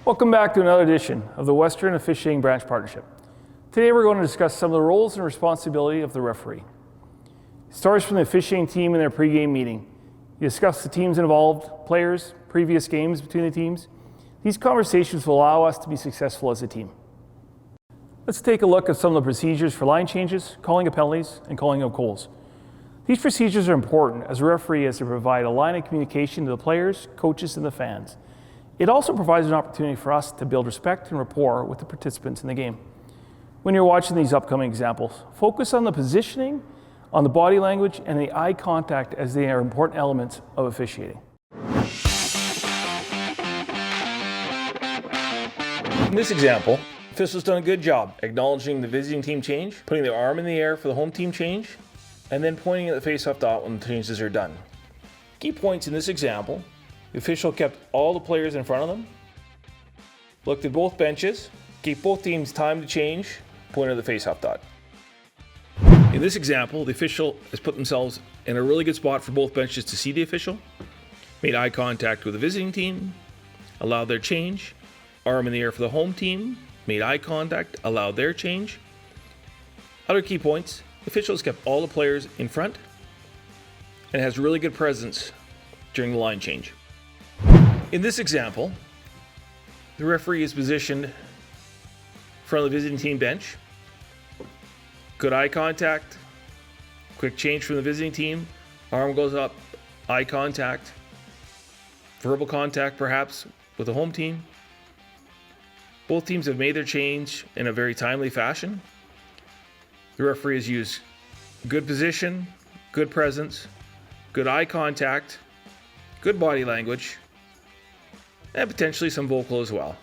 Welcome back to another edition of the Western Officiating Branch Partnership. Today we're going to discuss some of the roles and responsibility of the referee. It starts from the officiating team in their pregame meeting. You discuss the teams involved, players, previous games between the teams. These conversations will allow us to be successful as a team. Let's take a look at some of the procedures for line changes, calling of penalties, and calling of goals. These procedures are important as a referee has to provide a line of communication to the players, coaches, and the fans. It also provides an opportunity for us to build respect and rapport with the participants in the game. When you're watching these upcoming examples, focus on the positioning, on the body language, and the eye contact as they are important elements of officiating. In this example, officials done a good job acknowledging the visiting team change, putting their arm in the air for the home team change, and then pointing at the face-off dot when the changes are done. Key points in this example: the official kept all the players in front of them, looked at both benches, gave both teams time to change, pointed at the face-off dot. In this example, the official has put themselves in a really good spot for both benches to see the official, made eye contact with the visiting team, allowed their change, arm in the air for the home team, made eye contact, allowed their change. Other key points: the official has kept all the players in front and has really good presence during the line change. In this example, the referee is positioned in front of the visiting team bench. Good eye contact, quick change from the visiting team, arm goes up, eye contact, verbal contact perhaps with the home team. Both teams have made their change in a very timely fashion. The referee has used good position, good presence, good eye contact, good body language, and potentially some vocal as well.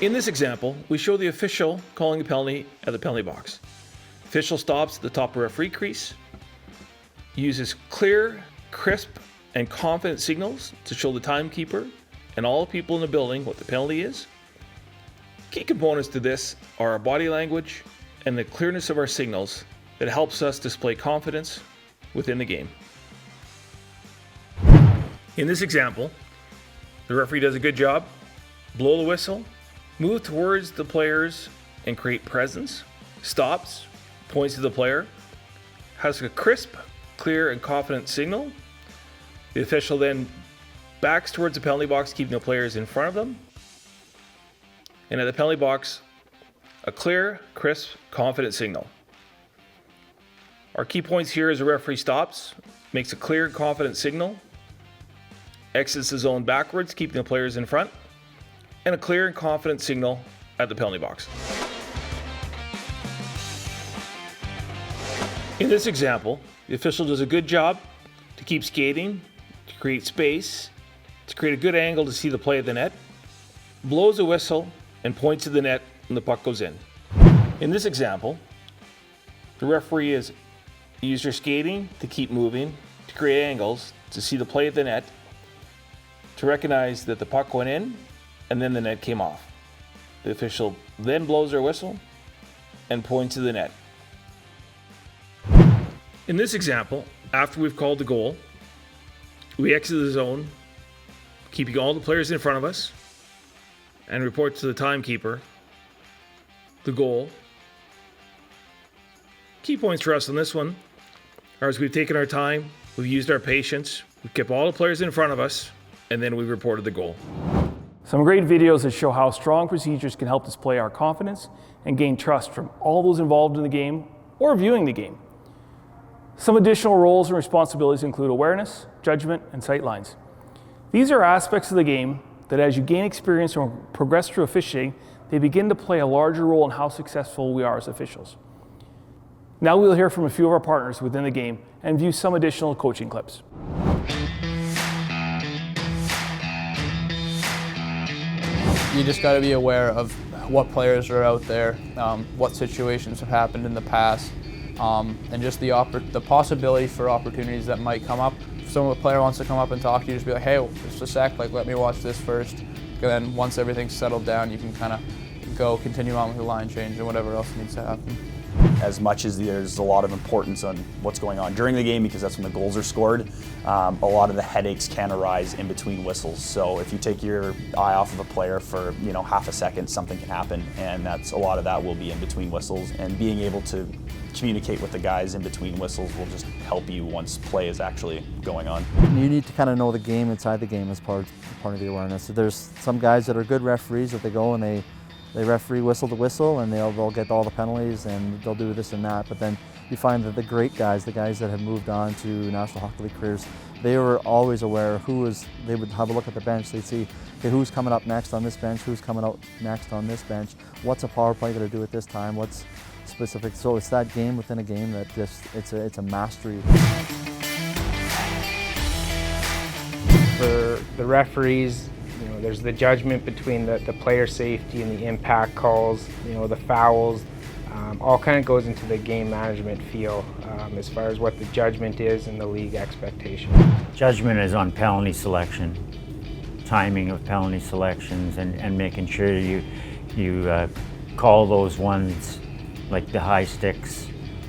In this example, we show the official calling a penalty at the penalty box. Official stops at the top of referee crease, uses clear, crisp, and confident signals to show the timekeeper and all the people in the building what the penalty is. Key components to this are our body language and the clearness of our signals that helps us display confidence within the game. In this example, the referee does a good job. Blow the whistle, move towards the players and create presence, stops, points to the player, has a crisp, clear, and confident signal. The official then backs towards the penalty box, keeping the players in front of them. And at the penalty box, a clear, crisp, confident signal. Our key points here is the referee stops, makes a clear, confident signal, exits the zone backwards, keeping the players in front, and a clear and confident signal at the penalty box. In this example, the official does a good job to keep skating, to create space, to create a good angle to see the play of the net, blows a whistle, and points to the net when the puck goes in. In this example, the referee has used her skating to keep moving, to create angles, to see the play of the net, to recognize that the puck went in, and then the net came off. The official then blows her whistle and points to the net. In this example, after we've called the goal, we exit the zone, keeping all the players in front of us, and report to the timekeeper the goal. Key points for us on this one are as we've taken our time, we've used our patience, we've kept all the players in front of us, and then we've reported the goal. Some great videos that show how strong procedures can help display our confidence and gain trust from all those involved in the game or viewing the game. Some additional roles and responsibilities include awareness, judgment, and sight lines. These are aspects of the game that as you gain experience and progress through officiating, they begin to play a larger role in how successful we are as officials. Now we'll hear from a few of our partners within the game and view some additional coaching clips. You just got to be aware of what players are out there, what situations have happened in the past, and just the possibility for opportunities that might come up. If a player wants to come up and talk to you, just be like, hey, just a sec, let me watch this first. And then once everything's settled down, you can kind of continue on with the line change and whatever else needs to happen. As much as there's a lot of importance on what's going on during the game, because that's when the goals are scored, a lot of the headaches can arise in between whistles. So if you take your eye off of a player for half a second, something can happen, and a lot of that will be in between whistles. And being able to communicate with the guys in between whistles will just help you once play is actually going on. You need to kind of know the game inside the game as part of the awareness. So there's some guys that are good referees that they go and they referee whistle to whistle, and they'll get all the penalties and they'll do this and that. But then you find that the great guys, the guys that have moved on to National Hockey League careers, they were always aware of they would have a look at the bench, they'd see, okay, who's coming up next on this bench, who's coming out next on this bench, what's a power play going to do at this time, what's specific. So it's that game within a game that it's a mastery. For the referees, there's the judgment between the player safety and the impact calls, the fouls, all kind of goes into the game management feel as far as what the judgment is and the league expectation. Judgment is on penalty selection, timing of penalty selections, and making sure you call those ones like the high sticks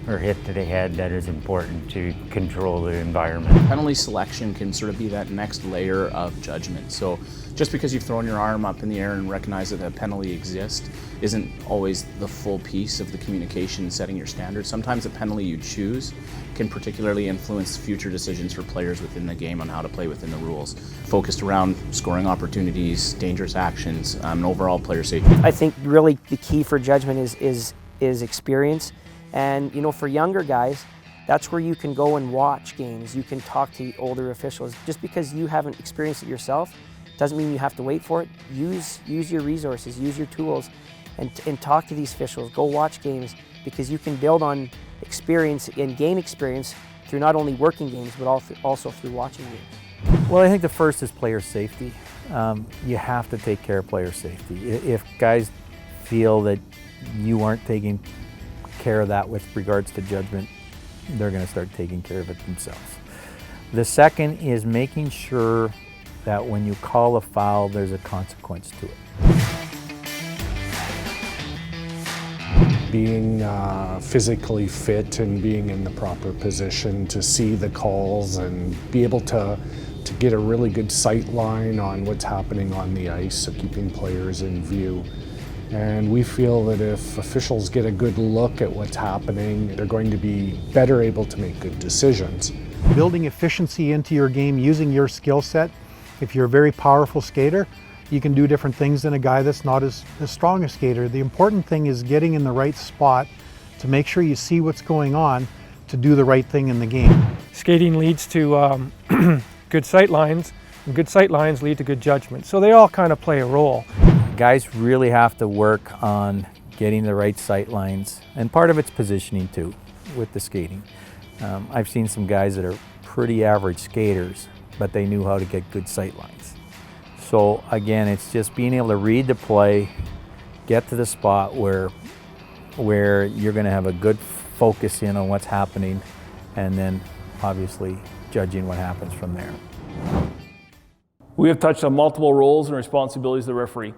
or hit to the head. That is important to control the environment. Penalty selection can sort of be that next layer of judgment. So just because you've thrown your arm up in the air and recognize that a penalty exists isn't always the full piece of the communication setting your standards. Sometimes the penalty you choose can particularly influence future decisions for players within the game on how to play within the rules, focused around scoring opportunities, dangerous actions, and overall player safety. I think really the key for judgment is experience. And for younger guys, that's where you can go and watch games. You can talk to older officials. Just because you haven't experienced it yourself doesn't mean you have to wait for it. Use your resources, use your tools, and talk to these officials. Go watch games, because you can build on experience and gain experience through not only working games, but also through watching games. Well, I think the first is player safety. You have to take care of player safety. If guys feel that you aren't taking care of that with regards to judgment, they're going to start taking care of it themselves. The second is making sure that when you call a foul, there's a consequence to it. Being physically fit and being in the proper position to see the calls and be able to get a really good sight line on what's happening on the ice, so keeping players in view. And we feel that if officials get a good look at what's happening, they're going to be better able to make good decisions. Building efficiency into your game using your skill set. If you're a very powerful skater, you can do different things than a guy that's not as strong a skater. The important thing is getting in the right spot to make sure you see what's going on to do the right thing in the game. Skating leads to good sight lines, and good sight lines lead to good judgment. So they all kind of play a role. Guys really have to work on getting the right sight lines, and part of it's positioning too with the skating. I've seen some guys that are pretty average skaters, but they knew how to get good sight lines. So again, it's just being able to read the play, get to the spot where you're going to have a good focus in on what's happening, and then obviously judging what happens from there. We have touched on multiple roles and responsibilities of the referee.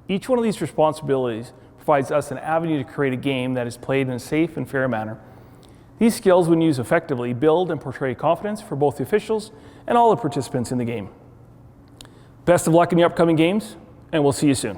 Each one of these responsibilities provides us an avenue to create a game that is played in a safe and fair manner. These skills, when used effectively, build and portray confidence for both the officials and all the participants in the game. Best of luck in the upcoming games, and we'll see you soon.